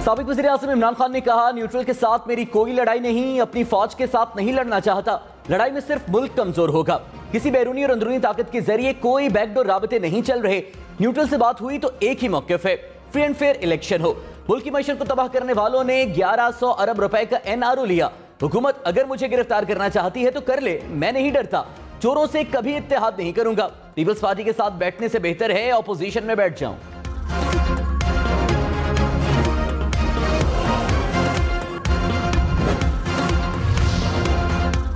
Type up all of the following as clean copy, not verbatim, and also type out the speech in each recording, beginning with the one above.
साबिक वज़ीर-ए-आज़म इमरान खान ने कहा, न्यूट्रल के साथ मेरी कोई लड़ाई नहीं, अपनी फौज के साथ नहीं लड़ना चाहता। लड़ाई में सिर्फ मुल्क कमजोर होगा। किसी बैरूनी और अंदरूनी ताकत के जरिए कोई बैकडोर राबते नहीं चल रहे। न्यूट्रल से बात हुई तो एक ही मौक़िफ़ है, फ्री एंड फेयर इलेक्शन हो। मुल्क की मईशत को तबाह करने वालों ने 1100 अरब रुपए का NRO लिया। हुकूमत अगर मुझे गिरफ्तार करना चाहती है तो कर ले, मैं नहीं डरता। चोरों से कभी इत्तेहाद नहीं करूंगा। पीपल्स पार्टी के साथ बैठने से बेहतर है ऑपोजिशन में बैठ जाऊं।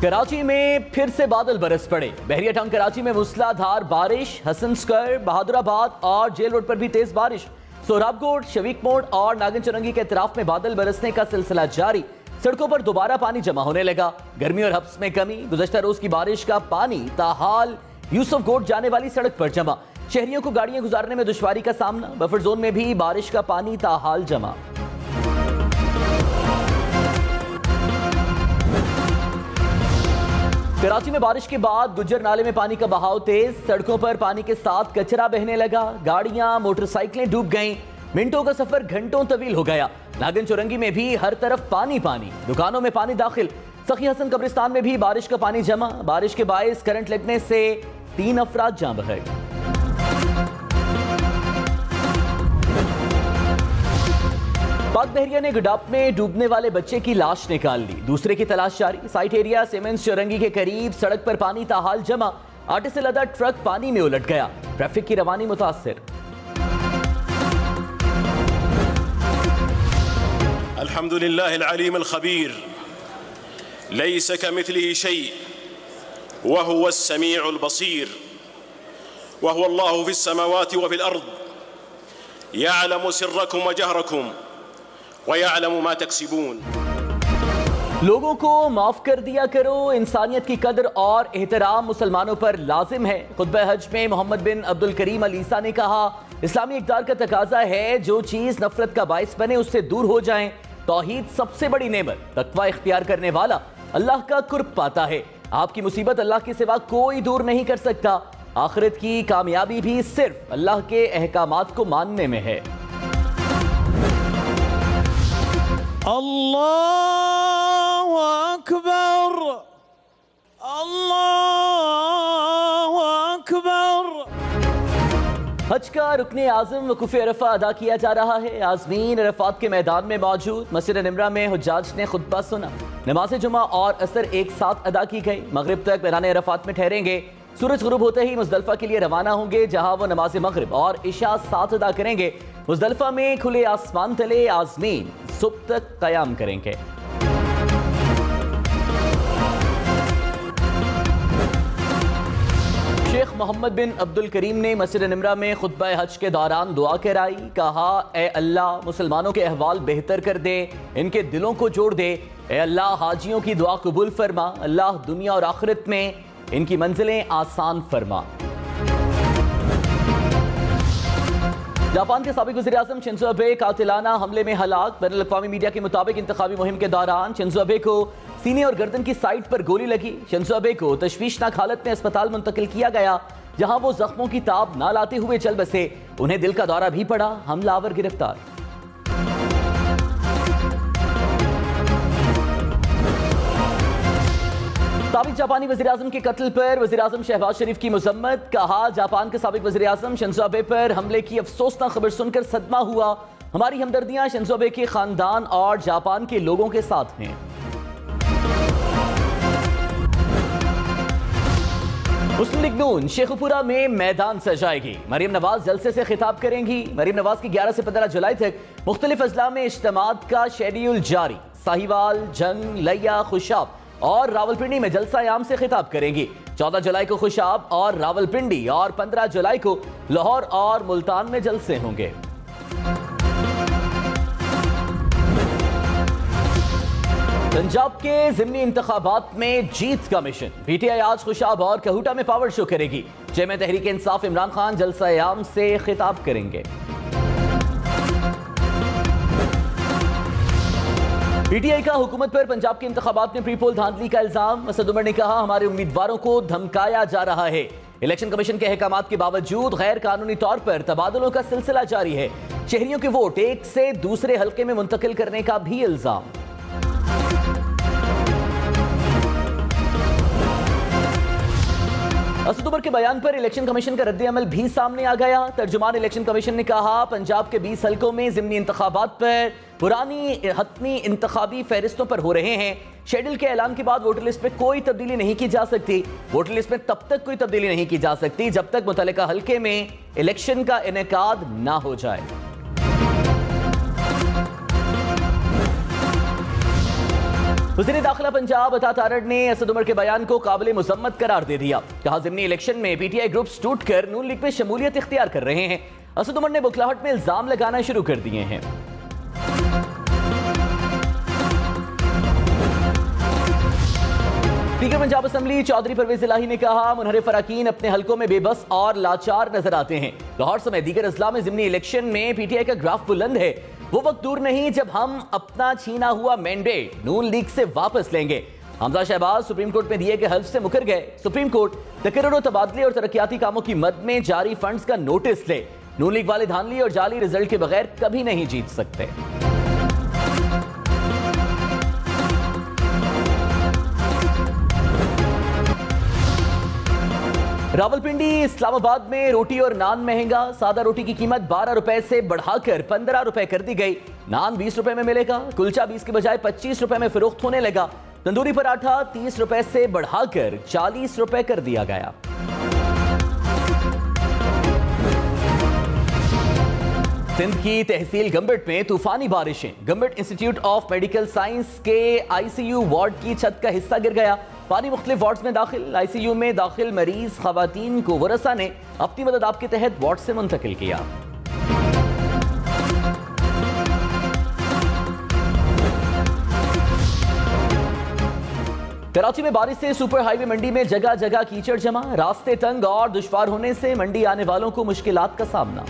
कराची में फिर से बादल बरस पड़े। बहरिया टाउन कराची में मूसलाधार बारिश, हसन स्क्वायर, बहादुराबाद और जेल रोड पर भी तेज बारिश। सोहराबकोट, शवीक मोड़ और नागन चौरंगी के इतराफ में बादल बरसने का सिलसिला जारी। सड़कों पर दोबारा पानी जमा होने लगा। गर्मी और हब्स में कमी। गुज़श्ता रोज की बारिश का पानी ताहाल यूसुफ गोट जाने वाली सड़क पर जमा। शहरियों को गाड़ियां गुजारने में दुश्वारी का सामना। बफर जोन में भी बारिश का पानी ताहाल जमा। कराची में बारिश के बाद गुज्जर नाले में पानी का बहाव तेज। सड़कों पर पानी के साथ कचरा बहने लगा। गाड़ियां, मोटरसाइकिलें डूब गईं। मिनटों का सफर घंटों तवील हो गया। नागन चौरंगी में भी हर तरफ पानी पानी। दुकानों में पानी दाखिल। सखी हसन कब्रिस्तान में भी बारिश का पानी जमा। बारिश के बायस करंट लगने से 3 अफराद जान बहक। पाक बहरिया ने गडाप में डूबने वाले बच्चे की लाश निकाल ली। दूसरे की तलाश जारी। साइट एरिया सीमेंस चौरंगी के करीब सड़क पर पानी ताहाल जमा। आटे से लदा ट्रक पानी में उलट गया। ट्रैफिक की रवानी मुतासिर। अल्हम्दुलिल्लाह अल-अलीम अल-खबीर लैस कमिथलिही शै व हुवा अस्समीउ अल-बसीर व हुवा अल्लाहु फिस समावाति व फिल अर्द यअलमु सिर्रकुम व जहरकुम व यअलमु मा तक्सिबून। लोगों को माफ कर दिया करो। इंसानियत की कदर और एहतराम मुसलमानों पर लाजिम है। खुतबा हज में मोहम्मद बिन अब्दुल करीम अल ईसा ने कहा, इस्लामी इक़्तिदार का तकाजा है जो चीज नफरत का बाइस बने उससे दूर हो जाएं। तौहीद सबसे बड़ी नेमत। तकवा इख्तियार करने वाला अल्लाह का कुर्ब पाता है। आपकी मुसीबत अल्लाह के सिवा कोई दूर नहीं कर सकता। आखिरत की कामयाबी भी सिर्फ अल्लाह के अहकामात को मानने में है। अल्लाहु अकबर, अल्लाहु अकबर। हज का रुकने आज़म वक़ूफ़े अरफ़ा अदा किया जा रहा है। आज़मीन अरफ़ात के मैदान में मौजूद मस्जिद निमरा में हुज्जाज ने खुतबा सुना। नमाज जुमा और असर एक साथ अदा की गई। मगरिब तक मैदान अरफ़ात में ठहरेंगे। सूरज गुरूब होते ही मुज़दलिफ़ा के लिए रवाना होंगे, जहां वो नमाज मगरिब और इशा साथ अदा करेंगे। मुज़दलिफ़ा में खुले आसमान तले आज़मीन सुबह तक क़याम करेंगे। शेख मोहम्मद बिन अब्दुल करीम ने मस्जिद निमरा में खुतबा हज के दौरान दुआ कराई। कहा, ए अल्लाह मुसलमानों के अहवाल बेहतर कर दे, इनके दिलों को जोड़ दे। ए अल्लाह हाजियों की दुआ कबूल फरमा। अल्लाह दुनिया और आखिरत में इनकी मंजिलें आसान फरमा। जापान के साबिक वज़ीर-ए-आज़म शिंजो अबे कातिलाना हमले में हलाक। बैनुल-अक़वामी मीडिया के मुताबिक इंतखाबी मुहिम के दौरान शिंजो अबे को सीने और गर्दन की साइड पर गोली लगी। शिंजो अबे को तशवीशनाक हालत में अस्पताल मुंतकिल किया गया, जहां वो जख्मों की ताब न लाते हुए चल बसे। उन्हें दिल का दौरा भी पड़ा। हमलावर गिरफ्तार। साबिक जापानी वज़ीर-ए-आज़म के कत्ल पर वज़ीर-ए-आज़म शहबाज शरीफ की मज़म्मत। कहा, जापान के साबिक वज़ीर-ए-आज़म शिंजो अबे पर हमले की अफसोसनाक खबर सुनकर सदमा हुआ। हमारी हमदर्दियां शिंजो अबे के खानदान और जापान के लोगों के साथ हैं। मुस्लिम लीग नून शेखुपुरा में मैदान सजाएगी। मरीम नवाज जलसे से खिताब करेंगी। मरीम नवाज की 11 से 15 जुलाई तक मुख्तलिफ अजला में इज्तिमात का शेड्यूल जारी। साहिवाल, जंग, लिया, खुशाब और रावलपिंडी में जलसा-ए-आम से खिताब करेंगी। 14 जुलाई को खुशाब और रावलपिंडी और 15 जुलाई को लाहौर और मुल्तान में जलसे होंगे। पंजाब के ज़िमनी इंतखाबात में जीत का मिशन। पीटीआई आज खुशाब और कहूटा में पावर शो करेगी। चेयरमैन तहरीक इंसाफ इमरान खान जलसा-ए-आम से खिताब करेंगे। पीटीआई का हुकूमत पर पंजाब के इंतखाबात में प्री पोल धांधली का इल्जाम। असद उमर ने कहा, हमारे उम्मीदवारों को धमकाया जा रहा है। इलेक्शन कमीशन के अहकामात के बावजूद गैर कानूनी तौर पर तबादलों का सिलसिला जारी है। शहरियों के वोट एक से दूसरे हल्के में मुंतकिल करने का भी इल्जाम। असद उमर के बयान पर इलेक्शन कमीशन का रद्द अमल भी सामने आ गया। तर्जुमान इलेक्शन कमीशन ने कहा, पंजाब के 20 हल्कों में ज़िमनी इंतखाबात पर पुरानी हतमी इंतखाबी फहरिस्तों पर हो रहे हैं। शेड्यूल के ऐलान के बाद वोटर लिस्ट में कोई तब्दीली नहीं की जा सकती। वोटर लिस्ट में तब तक कोई तब्दीली नहीं की जा सकती जब तक मुतल्लिका हल्के में इलेक्शन का इनेकाद ना हो जाए। वज़ीर दाखिला पंजाब अता तारड़ ने असद उमर के बयान को काबिल मुज़म्मत करार दे दिया। कहा, ज़िमनी इलेक्शन में पीटीआई ग्रुप्स टूट कर नून लीग में शमूलियत इख्तियार कर रहे हैं। असद उमर ने बुखलाहट में इल्जाम लगाना शुरू कर दिए हैं। स्पीकर पंजाब असेंबली चौधरी परवेज इलाही ने कहा, मुनहरिफ अरकान अपने हल्कों में बेबस और लाचार नजर आते हैं। लाहौर समेत दीगर अजला में ज़िमनी इलेक्शन में पीटीआई का ग्राफ बुलंद है। वो वक्त दूर नहीं जब हम अपना छीना हुआ मैंडेट नून लीग से वापस लेंगे। हमजा शहबाज सुप्रीम कोर्ट में दिए गए हल्फ से मुकर गए। सुप्रीम कोर्ट तकर्रुर तबादले और तरक्याती कामों की मद में जारी फंड्स का नोटिस ले। नून लीग वाले धांधली और जाली रिजल्ट के बगैर कभी नहीं जीत सकते। रावलपिंडी इस्लामाबाद में रोटी और नान महंगा। सादा रोटी की कीमत 12 रुपए से बढ़ाकर 15 रुपए कर दी गई। नान 20 रुपए में मिलेगा। कुलचा 20 के बजाय 25 रुपए में फरोख्त होने लगा। तंदूरी पराठा 30 रुपए से बढ़ाकर 40 रुपए कर दिया गया। सिंध की तहसील गंबट में तूफानी बारिशें। Gambat institute of medical science के आईसीयू वार्ड की छत का हिस्सा गिर गया। पानी मुख्तलिफ वार्ड्स में दाखिल। आईसीयू में दाखिल मरीज खवातीन को वरसा ने अपनी मदद आपके तहत वार्ड से मुंतकिल किया। कराची में बारिश से सुपर हाईवे मंडी में जगह जगह कीचड़ जमा। रास्ते तंग और दुश्वार होने से मंडी आने वालों को मुश्किलात का सामना।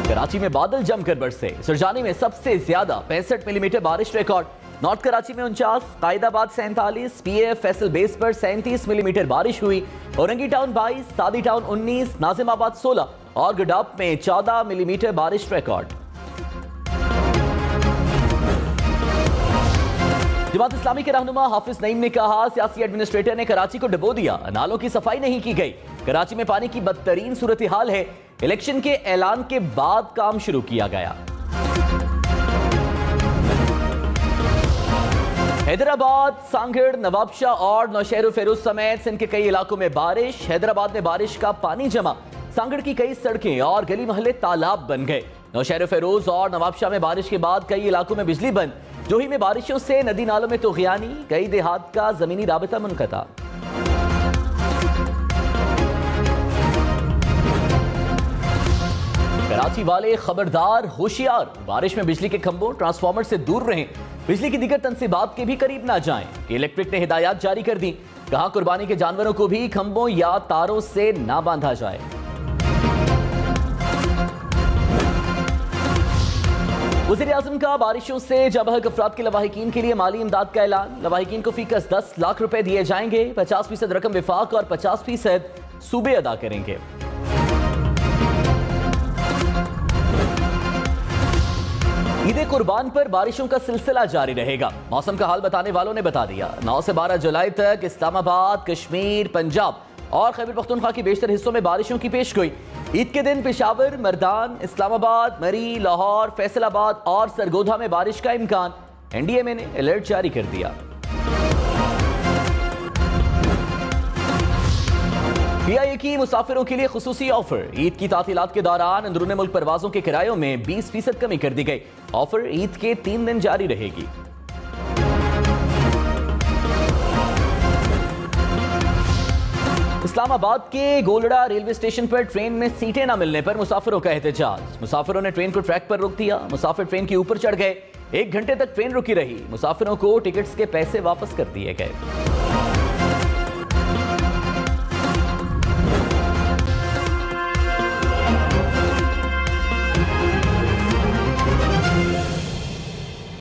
कराची में बादल जमकर बरसे। सुरजानी में सबसे ज्यादा 65 मिलीमीटर बारिश रिकॉर्ड। नॉर्थ कराची में 49, कायदाबाद 47, पीएफ फैसल बेस पर 37 मिलीमीटर बारिश हुई। औरंगी टाउन 22, सादी टाउन 19, नाजिमाबाद 16 और गडाप में 14 मिलीमीटर बारिश रिकॉर्ड। जमात इस्लामी के रहनुमा हाफिज नईम ने कहा, सियासी एडमिनिस्ट्रेटर ने कराची को डुबो दिया। नालों की सफाई नहीं की गई। कराची में पानी की बदतरीन सूरत हाल है। इलेक्शन के ऐलान के बाद काम शुरू किया गया। हैदराबाद, सांगड़, नवाबशाह और नौशहर फेरोज समेत सिंध के कई इलाकों में बारिश। हैदराबाद में बारिश का पानी जमा। सांगड़ की कई सड़कें और गली मोहल्ले तालाब बन गए। नौशहर फेरोज और नवाबशाह में बारिश के बाद कई इलाकों में बिजली बंद। जोही में बारिशों से नदी नालों में तुग़यानी। कई देहात का जमीनी राबता मुनक़ता। कराची वाले खबरदार, होशियार। बारिश में बिजली के खंभों ट्रांसफार्मर से दूर रहें। बिजली की दीगर तनसीबात के भी करीब ना जाएं। कि इलेक्ट्रिक ने हिदायत जारी कर दी। कहा, कुर्बानी के जानवरों को भी खंभों या तारों से ना बांधा जाए। वज़ीर आज़म का बारिशों से जबहक अफराद के लवाहिकीन के लिए माली इमदाद का ऐलान। लवाहिकीन को फीकस 10 लाख रुपए दिए जाएंगे। 50% रकम विफाक और 50% सूबे अदा करेंगे। ईद कुर्बान पर बारिशों का सिलसिला जारी रहेगा। मौसम का हाल बताने वालों ने बता दिया। 9 से 12 जुलाई तक इस्लामाबाद, कश्मीर, पंजाब और खैबर पख्तूनख्वा के बेशतर हिस्सों में बारिशों की पेशगोई। ईद के दिन पेशावर, मर्दान, इस्लामाबाद, मरी, लाहौर, फैसलाबाद और सरगोधा में बारिश का इम्कान। एनडीएमए ने अलर्ट जारी कर दिया। पीआईए की मुसाफिरों के लिए खुसूसी ऑफर। ईद की तातीलात के दौरान अंदरूनी मुल्क परवाजों के किरायों में 20% कमी कर दी गई। ऑफर ईद के 3 दिन जारी रहेगी। इस्लामाबाद के गोलड़ा रेलवे स्टेशन पर ट्रेन में सीटें न मिलने पर मुसाफिरों का एहतजाज। मुसाफिरों ने ट्रेन को ट्रैक पर रोक दिया। मुसाफिर ट्रेन के ऊपर चढ़ गए। 1 घंटे तक ट्रेन रुकी रही। मुसाफिरों को टिकट्स के पैसे वापस कर दिए गए।